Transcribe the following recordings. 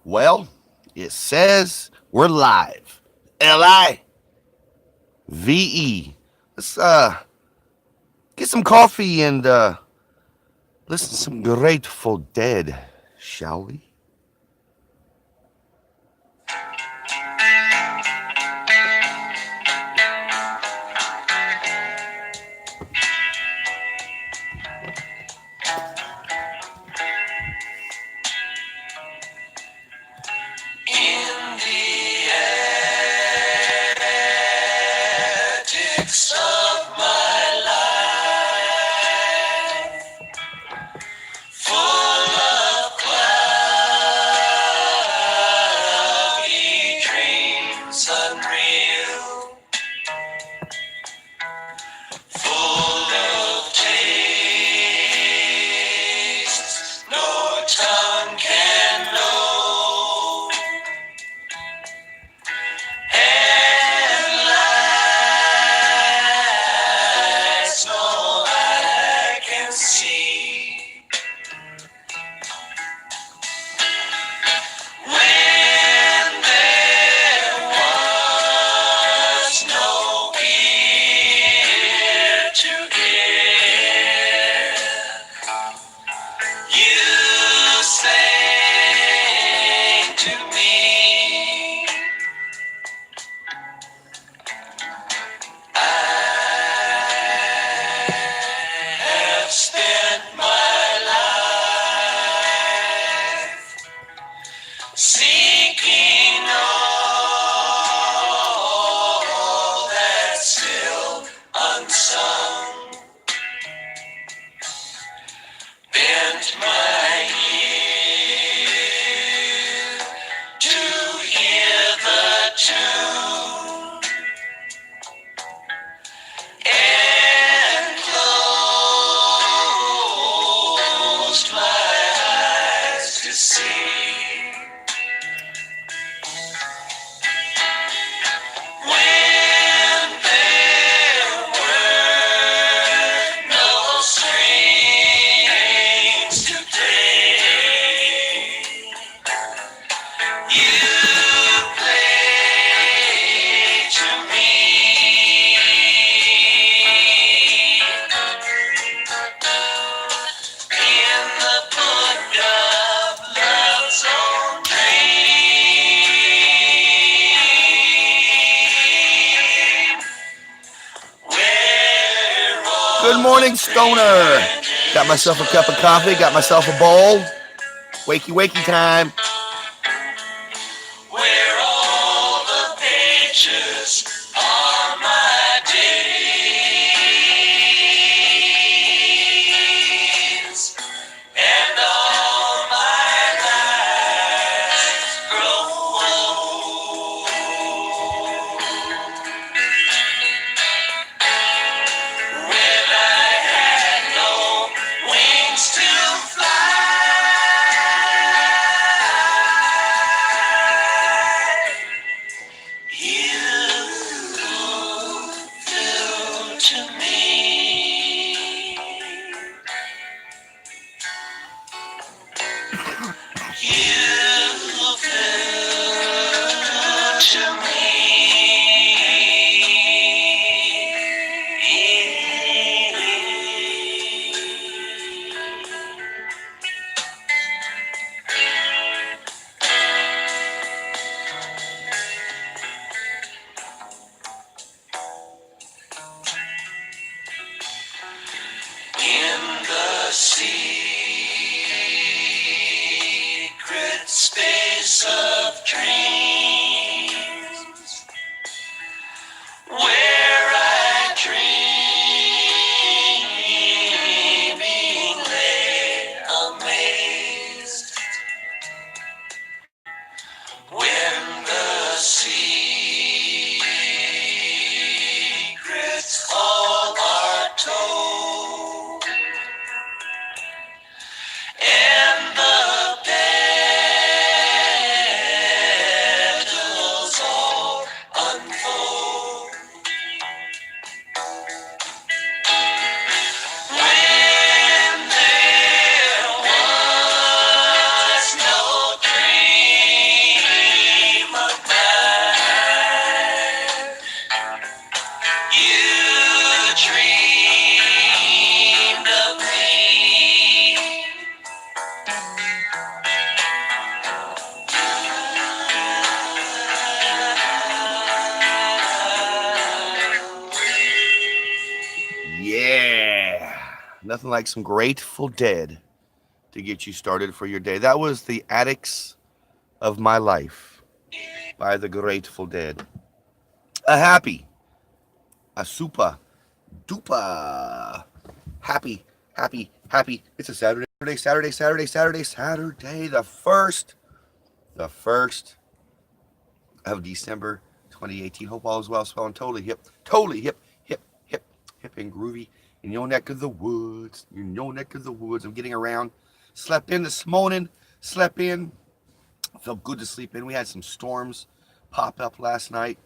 Well, it says we're live. Live. Let's get some coffee and listen to some Grateful Dead, shall we? In the attics of my life, full of cloudy dreams unreal, full of tastes no tongue can know, and lights no eye can see. When there was no ear to hear, you sang to me. I have spent my life seeking all that's still unsung, bent my ear to hear the tune, and closed my eyes to see. When there were no strings to play, you played to me. In the book of love's own dream, where all Good morning, Stoner. Got myself a cup of coffee, got myself a bowl. Wakey time. where all the pages are my days, and all my life grow old. When I had no wings to fly, you flew to me. You flew to in the secret Nothing like some Grateful Dead to get you started for your day. That was the Addicts of My Life by the Grateful Dead. A happy, a super duper happy. It's a Saturday, the first of December 2018. Hope all is well, swelling, totally hip and groovy in your neck of the woods. I'm getting around. Slept in this morning. Slept in. Felt good to sleep in. We had some storms pop up last night,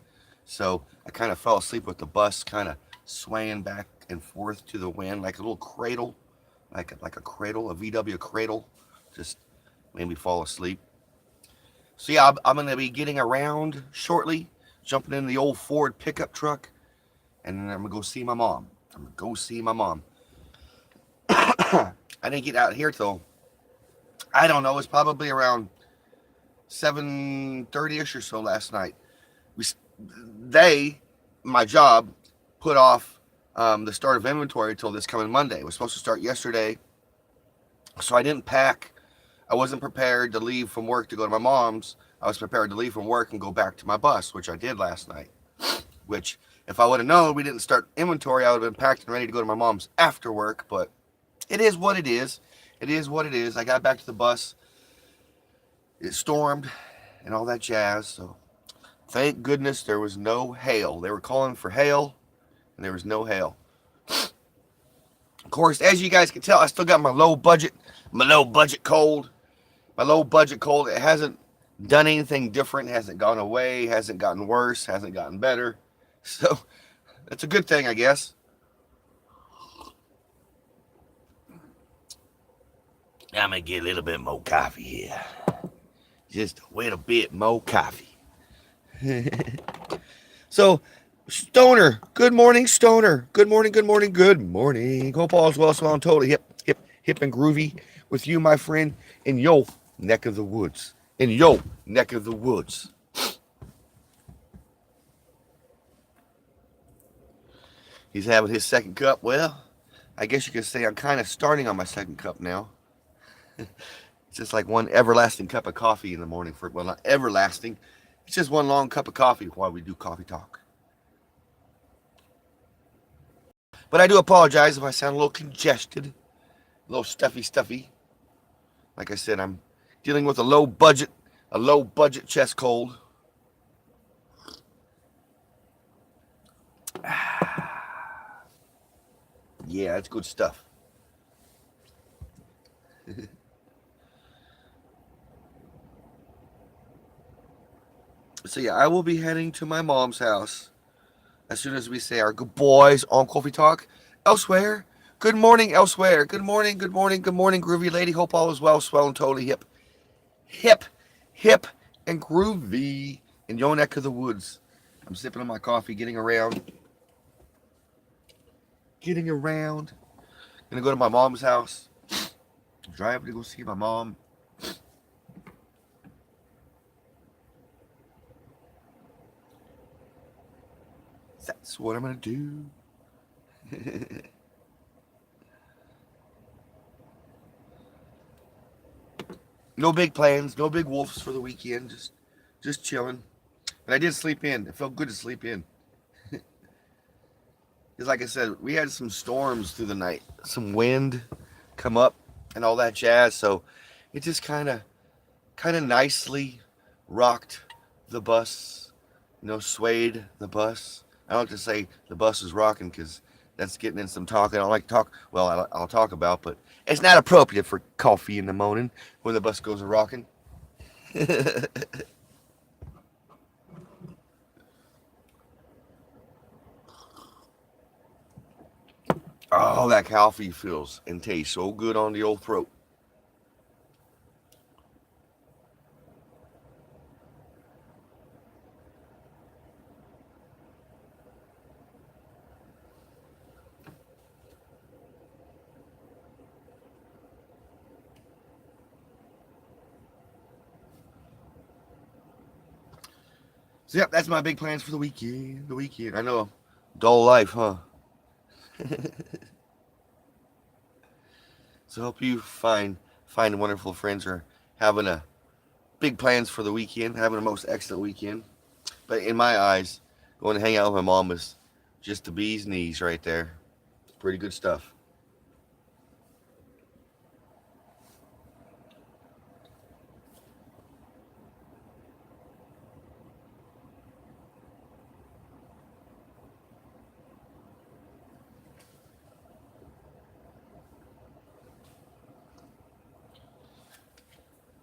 so I kind of fell asleep with the bus kind of swaying back and forth to the wind like a little cradle, like a cradle, a VW cradle, just made me fall asleep. So yeah, I'm gonna be getting around shortly, jumping in the old Ford pickup truck, and then I'm gonna go see my mom. I didn't get out here till, I don't know, it's probably around 7:30ish or so last night. We they my job put off the start of inventory until this coming Monday. It was supposed to start yesterday, so I didn't pack. I wasn't prepared to leave from work to go to my mom's. I was prepared to leave from work and go back to my bus, which I did last night. Which, if I would have known we didn't start inventory, I would have been packed and ready to go to my mom's after work. But it is what it is. I got back to the bus. It stormed and all that jazz. So thank goodness there was no hail. They were calling for hail, and there was no hail. Of course, as you guys can tell, I still got my low budget cold. It hasn't done anything different. It hasn't gone away. Hasn't gotten worse. Hasn't gotten better. So that's a good thing, I guess. I'm gonna get a little bit more coffee here. Just a little bit more coffee. So, Stoner, good morning, Stoner. Good morning. Hope all is well, so I'm totally hip and groovy with you, my friend, in your neck of the woods. He's having his second cup. Well, I guess you could say I'm kind of starting on my second cup now. It's just like one everlasting cup of coffee in the morning. Well, not everlasting. It's just one long cup of coffee while we do coffee talk. But I do apologize if I sound a little congested, a little stuffy. Like I said, I'm dealing with a low budget chest cold. Yeah, that's good stuff. So yeah, I will be heading to my mom's house as soon as we say our goodbyes on Coffee Talk. Elsewhere, good morning, elsewhere. Good morning, groovy lady. Hope all is well, swell and totally hip and groovy in your neck of the woods. I'm sipping on my coffee, getting around. Gonna go to my mom's house. Drive to go see my mom. That's what I'm gonna do. No big plans, no big wolves for the weekend. Just chilling. But I did sleep in. It felt good to sleep in. Because like I said, we had some storms through the night. Some wind come up and all that jazz. So it just kind of nicely rocked the bus. Swayed the bus. I don't like to say the bus is rocking because that's getting in some talk I don't like to talk. Well, I'll talk about, but it's not appropriate for coffee in the morning when the bus goes a rocking. Oh, that coffee feels and tastes so good on the old throat. So, yep, that's my big plans for the weekend. I know, dull life, huh? So hope you find wonderful friends or having a big plans for the weekend, having a most excellent weekend. But in my eyes, going to hang out with my mom is just the bee's knees right there. Pretty good stuff.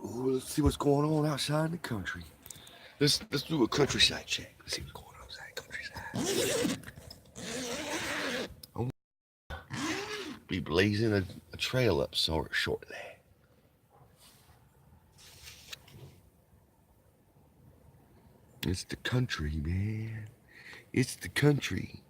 Ooh, let's see what's going on outside in the country. Let's do a countryside check. Let's see what's going on outside the countryside. I'll be blazing a trail up shortly. It's the country, man. It's the country.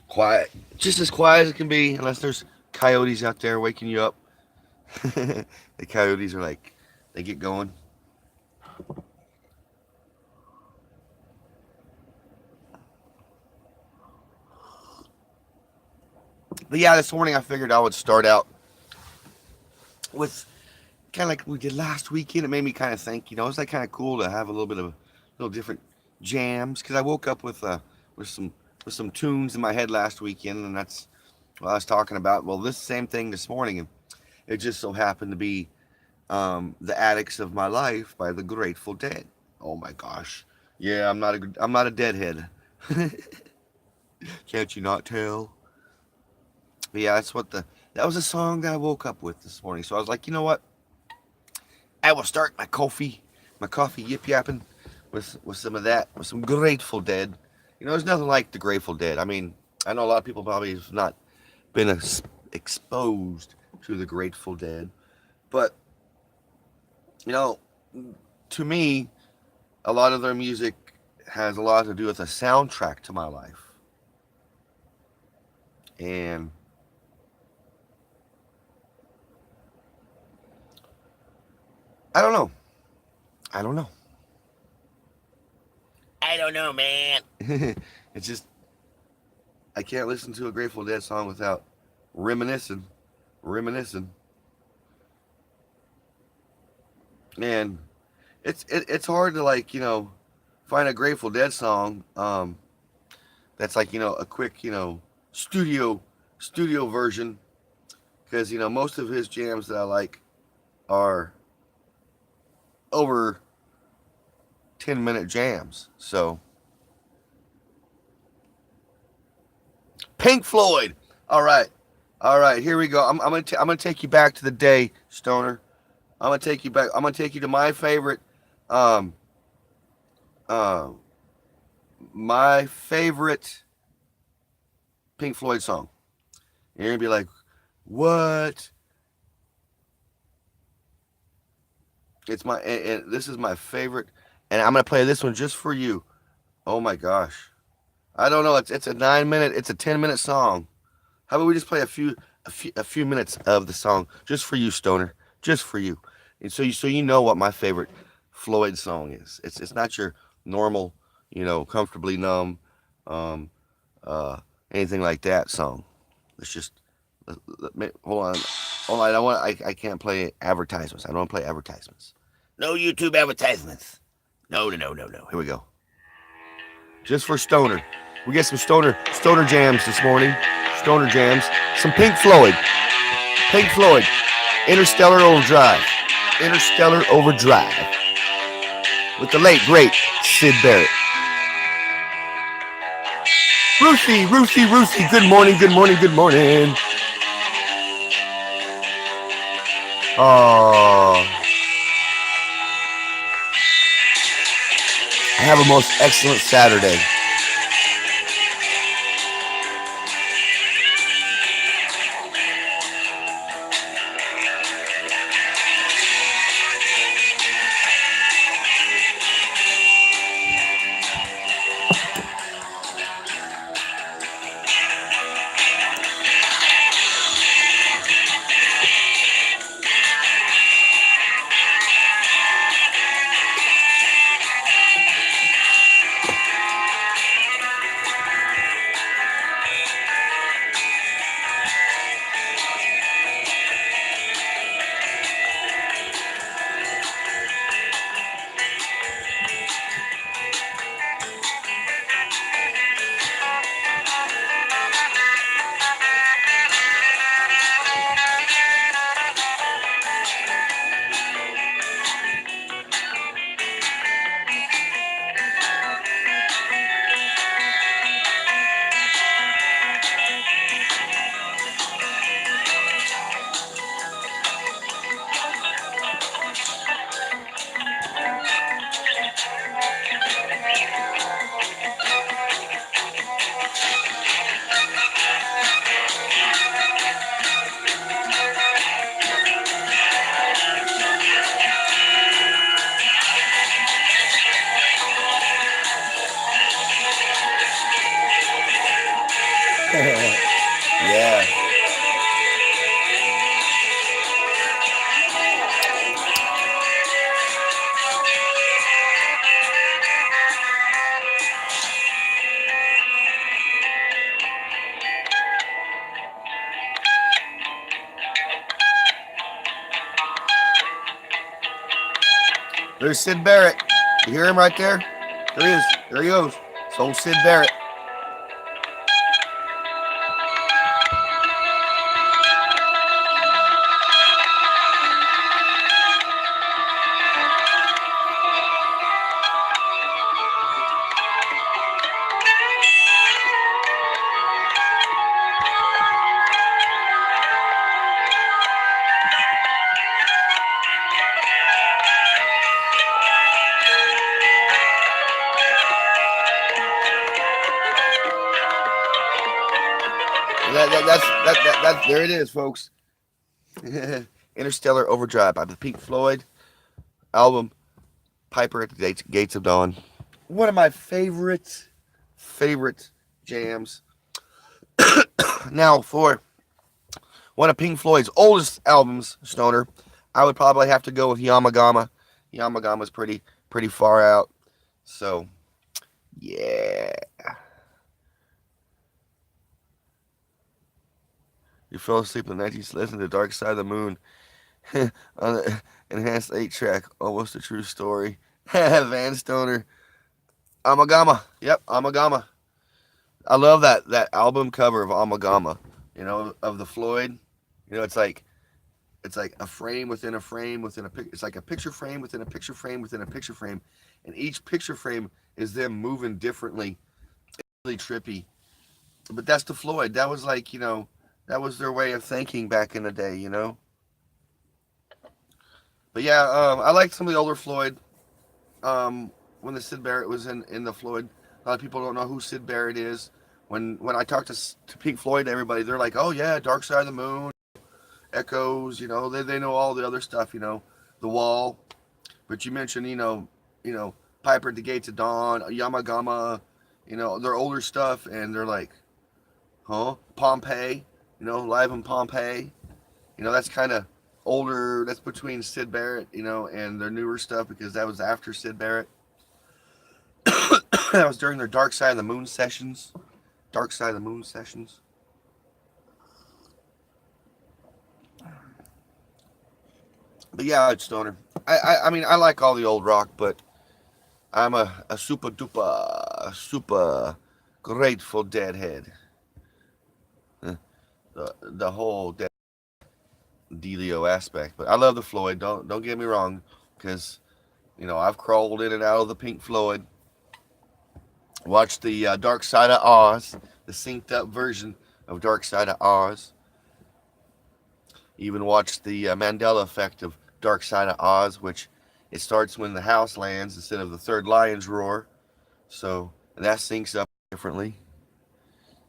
Quiet. Just as quiet as it can be, unless there's coyotes out there waking you up. The coyotes are like, they get going. But yeah, this morning I figured I would start out with kind of like we did last weekend. It made me kind of think, it's like kind of cool to have a little bit of a little different jams because I woke up with some with some tunes in my head last weekend, and that's what I was talking about. Well, this same thing this morning, and it just so happened to be "The Addicts of My Life" by the Grateful Dead. Oh my gosh, yeah, I'm not a deadhead. Can't you not tell? But yeah, that was a song that I woke up with this morning. So I was like, you know what? I will start my coffee yip yapping with some of that, with some Grateful Dead. There's nothing like the Grateful Dead. I mean, I know a lot of people probably have not been exposed to the Grateful Dead, but you know, to me, a lot of their music has a lot to do with a soundtrack to my life, and I don't know. I don't know. I don't know, man. It's just I can't listen to a Grateful Dead song without reminiscing, reminiscing, and it's hard to like find a Grateful Dead song that's like a quick studio studio version because most of his jams that I like are over 10-minute jams. So Pink Floyd. All right, all right. Here we go. I'm gonna take you back to the day, Stoner. I'm gonna take you back. I'm gonna take you to um uh my favorite Pink Floyd song. And you're gonna be like, what? And this is my favorite, and I'm gonna play this one just for you. Oh my gosh. I don't know. It's a 9 minute. It's a 10-minute song. How about we just play a few minutes of the song just for you, Stoner, just for you, and so you know what my favorite Floyd song is. It's not your normal, comfortably numb, um, anything like that song. Let's just hold on. I can't play advertisements. I don't want to play advertisements. No YouTube advertisements. No, no, no, no, no. Here we go. Just for Stoner. We get some stoner jams this morning. Stoner jams. Some Pink Floyd. Pink Floyd. Interstellar Overdrive. Interstellar Overdrive. With the late, great Sid Barrett. Ruthie. Good morning, good morning, good morning. Oh, I have a most excellent Saturday. Yeah. There's Sid Barrett. You hear him right there? There he is. There he goes. It's old Sid Barrett. That's there it is, folks. Interstellar Overdrive by the Pink Floyd album Piper at the Gates of Dawn. One of my favorite jams. Now, for one of Pink Floyd's oldest albums, Stoner, I would probably have to go with Yamagama. Yamagama's pretty far out. So, yeah. You fell asleep in the night, you listened to Dark Side of the Moon on the enhanced 8-track. Almost a true story. Van Stoner. Amagama. Yep, Amagama. I love that album cover of Amagama, of the Floyd. It's like a frame within a frame within a picture. It's like a picture frame within a picture frame within a picture frame, and each picture frame is them moving differently. It's really trippy. But that's the Floyd. That was like, that was their way of thinking back in the day. But yeah, I liked some of the older Floyd. When the Sid Barrett was in the Floyd, a lot of people don't know who Sid Barrett is. When I talk to Pink Floyd, everybody, they're like, oh yeah, Dark Side of the Moon, Echoes, they know all the other stuff, The Wall. But you mentioned, Piper at the Gates of Dawn, Yamagama, their older stuff, and they're like, huh? Pompeii, Live in Pompeii. That's kind of older. That's between Sid Barrett, and their newer stuff because that was after Sid Barrett. That was during their Dark Side of the Moon sessions. Dark Side of the Moon sessions. But yeah, it's Stoner. I mean, I like all the old rock, but I'm a super grateful Deadhead. The whole Delio aspect. But I love the Floyd. Don't get me wrong, because I've crawled in and out of the Pink Floyd. Watched the Dark Side of Oz, the synced up version of Dark Side of Oz. Even watched the Mandela effect of Dark Side of Oz, which it starts when the house lands instead of the third lion's roar. So that syncs up differently.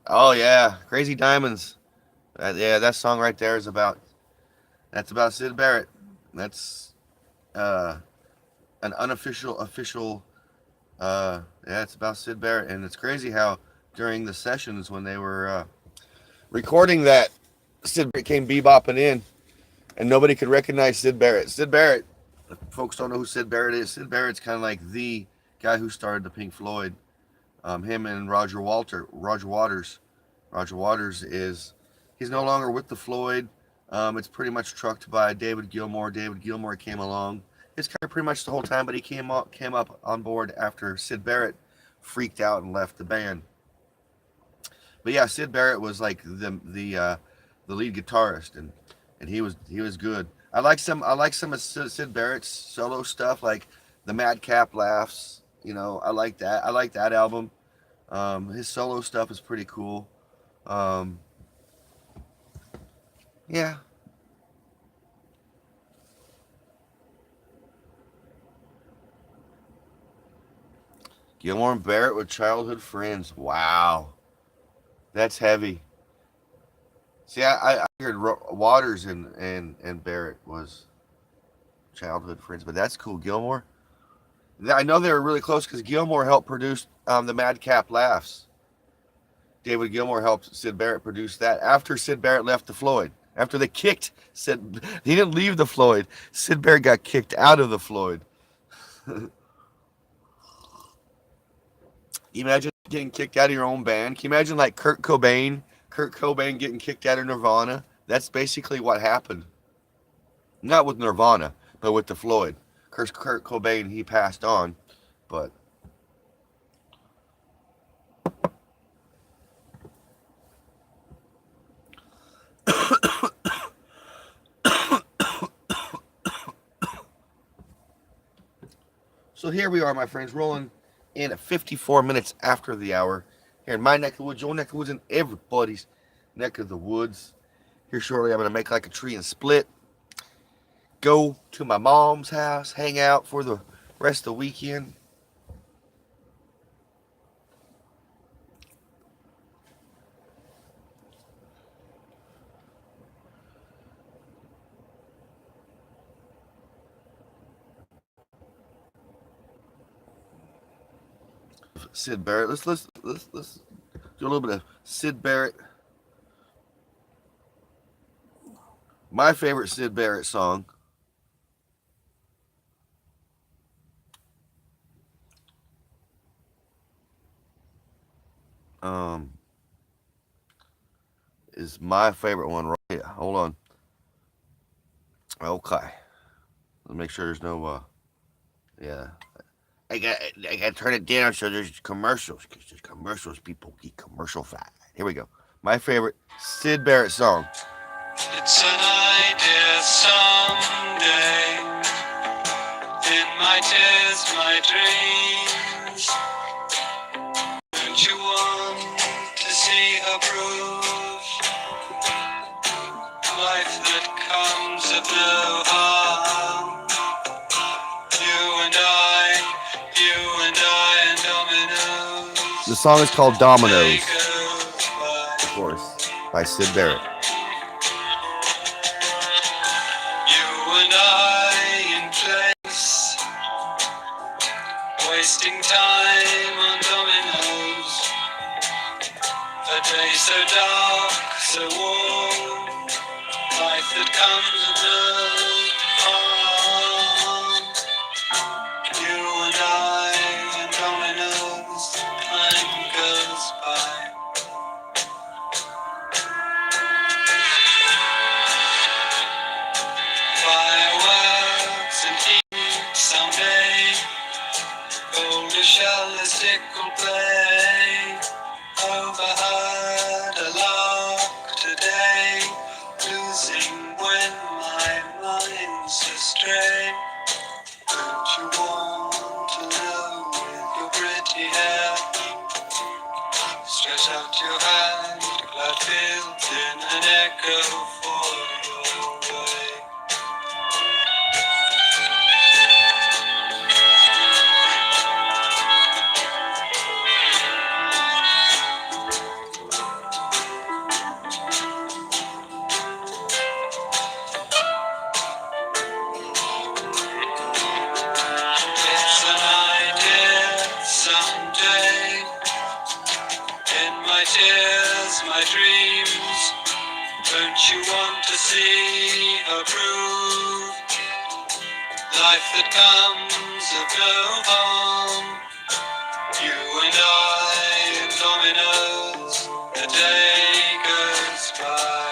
Oh yeah, Crazy Diamonds. Yeah, that song right there is about. That's about Sid Barrett. That's an official. Yeah, it's about Sid Barrett, and it's crazy how during the sessions when they were recording that, Sid Barrett came bebopping in, and nobody could recognize Sid Barrett. Sid Barrett, if folks don't know who Sid Barrett is. Sid Barrett's kind of like the guy who started the Pink Floyd. Him and Roger Waters. Roger Waters he's no longer with the Floyd. It's pretty much trucked by David Gilmour. David Gilmour came along. It's kind of pretty much the whole time, but he came up on board after Sid Barrett freaked out and left the band. But yeah, Sid Barrett was like the lead guitarist, and he was good. I like some of Sid Barrett's solo stuff, like the Madcap Laughs. I like that. I like that album. His solo stuff is pretty cool. Yeah. Gilmore and Barrett were childhood friends. Wow. That's heavy. See, I heard Waters and Barrett was childhood friends, but that's cool. Gilmore. I know they were really close because Gilmore helped produce the Madcap Laughs. David Gilmour helped Sid Barrett produce that after Sid Barrett left the Floyd. After they kicked Sid, he didn't leave the Floyd. Sid Barrett got kicked out of the Floyd. Imagine getting kicked out of your own band. Can you imagine like Kurt Cobain getting kicked out of Nirvana? That's basically what happened. Not with Nirvana, but with the Floyd. Kurt Cobain, he passed on, but so here we are, my friends, rolling in at 54 minutes after the hour. Here in my neck of the woods, your neck of the woods, and everybody's neck of the woods. Here shortly, I'm going to make like a tree and split. Go to my mom's house, hang out for the rest of the weekend. Sid Barrett. Let's do a little bit of Sid Barrett. My favorite Sid Barrett song. Is my favorite one right here. Hold on. Okay. Let's make sure there's no yeah. I got to turn it down so there's commercials, because there's commercials. People get commercial fat. Here we go. My favorite Sid Barrett song. It's an idea someday. In my tears, my dreams. Don't you want to see her prove life that comes of no harm? You and I and dominoes. The song is called Dominoes, of course, by Sid Barrett. You and I in place, wasting time on dominoes. A day so dark, so warm, life that comes with no harm. You and I and dominoes, time goes by. Fireworks and heat someday, golden shell the stick will play. Overheard a lark today, losing when my mind's astray. Don't you want to know with your pretty hair? Stretch out your hand, cloud fields in an echo for your way. It's an idea someday. In my tears, my dreams. Don't you want to see her prove life that comes of no harm? You and I and dominoes, a day goes by.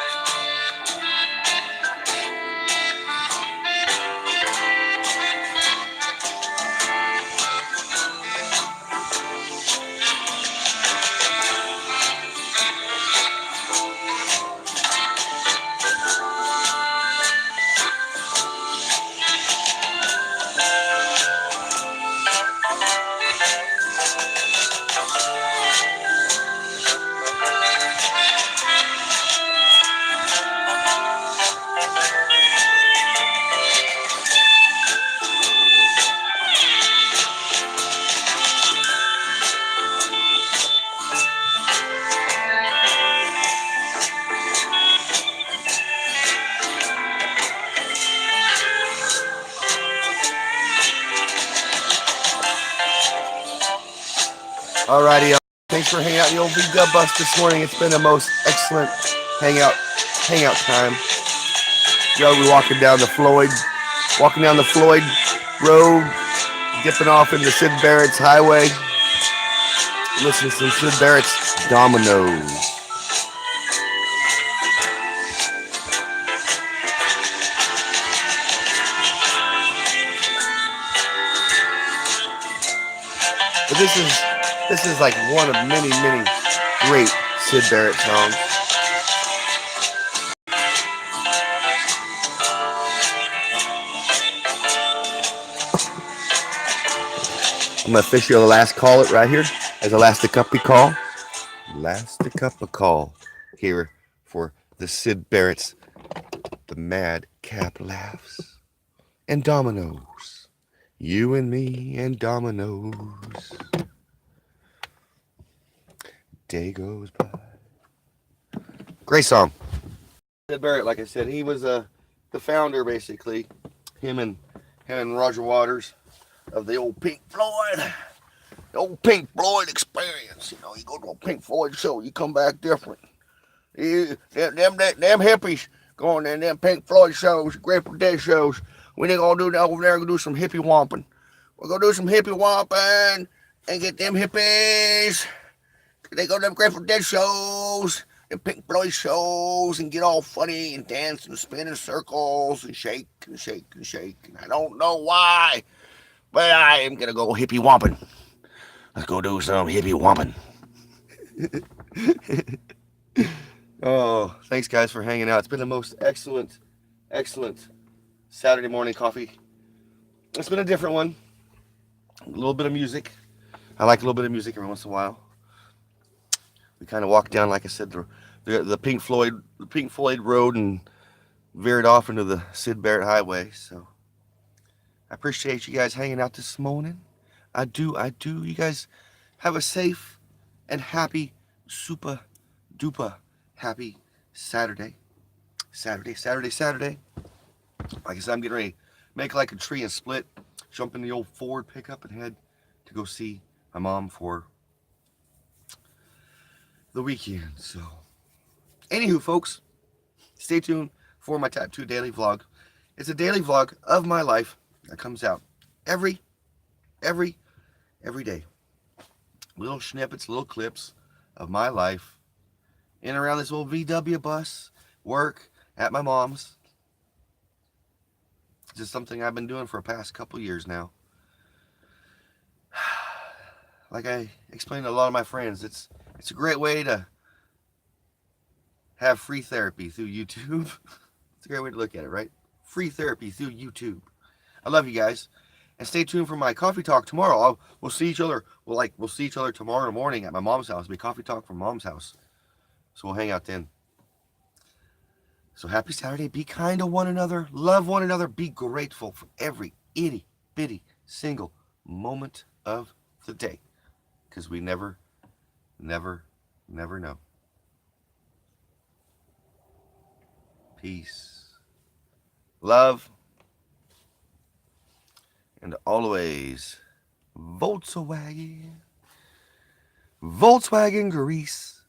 Alrighty, Thanks for hanging out in the old V-Dub bus this morning. It's been a most excellent hangout time. You know, we're walking down the Floyd Road, dipping off into Sid Barrett's highway. Listen to some Sid Barrett's Dominoes. But this is like one of many great Sid Barrett songs. I'm gonna fish you the last call it right here as a last cup call. Last cup of call here for the Sid Barrett's The Madcap Laughs and Dominoes. You and me and Dominoes. Day goes by. Great song. Sid Barrett, like I said, he was the founder, basically. Him and Roger Waters of the old Pink Floyd. The old Pink Floyd experience. You know, you go to a Pink Floyd show, you come back different. Them hippies going in them Pink Floyd shows, Grateful Dead shows. We ain't gonna do that over there. We're gonna do some hippie womping. We're gonna do some hippie womping and get them hippies. They go to them Grateful Dead shows, them Pink Floyd shows, and get all funny and dance and spin in circles and shake and shake and shake. And I don't know why, but I am gonna go hippie womping. Let's go do some hippie womping. Oh, thanks guys for hanging out. It's been the most excellent Saturday morning coffee. It's been a different one. A little bit of music. I like a little bit of music every once in a while. We kind of walked down, like I said, the Pink Floyd Road and veered off into the Sid Barrett Highway. So I appreciate you guys hanging out this morning. I do. You guys have a safe and happy, super duper happy Saturday. Saturday. Like I said, I'm getting ready to make like a tree and split, jump in the old Ford pickup and head to go see my mom for the weekend. So, anywho, folks, stay tuned for my Tattoo Daily Vlog. It's a daily vlog of my life that comes out every day. Little snippets, little clips of my life in and around this old VW bus, work, at my mom's. This is something I've been doing for the past couple years now. Like I explained to a lot of my friends, it's a great way to have free therapy through YouTube. It's a great way to look at it, right? Free therapy through YouTube. I love you guys. And stay tuned for my coffee talk tomorrow. We'll see each other. We'll see each other tomorrow morning at my mom's house. It'll be coffee talk from mom's house. So we'll hang out then. So happy Saturday. Be kind to one another. Love one another. Be grateful for every itty bitty single moment of the day. Because we never know. Peace. Love. And always Volkswagen grease.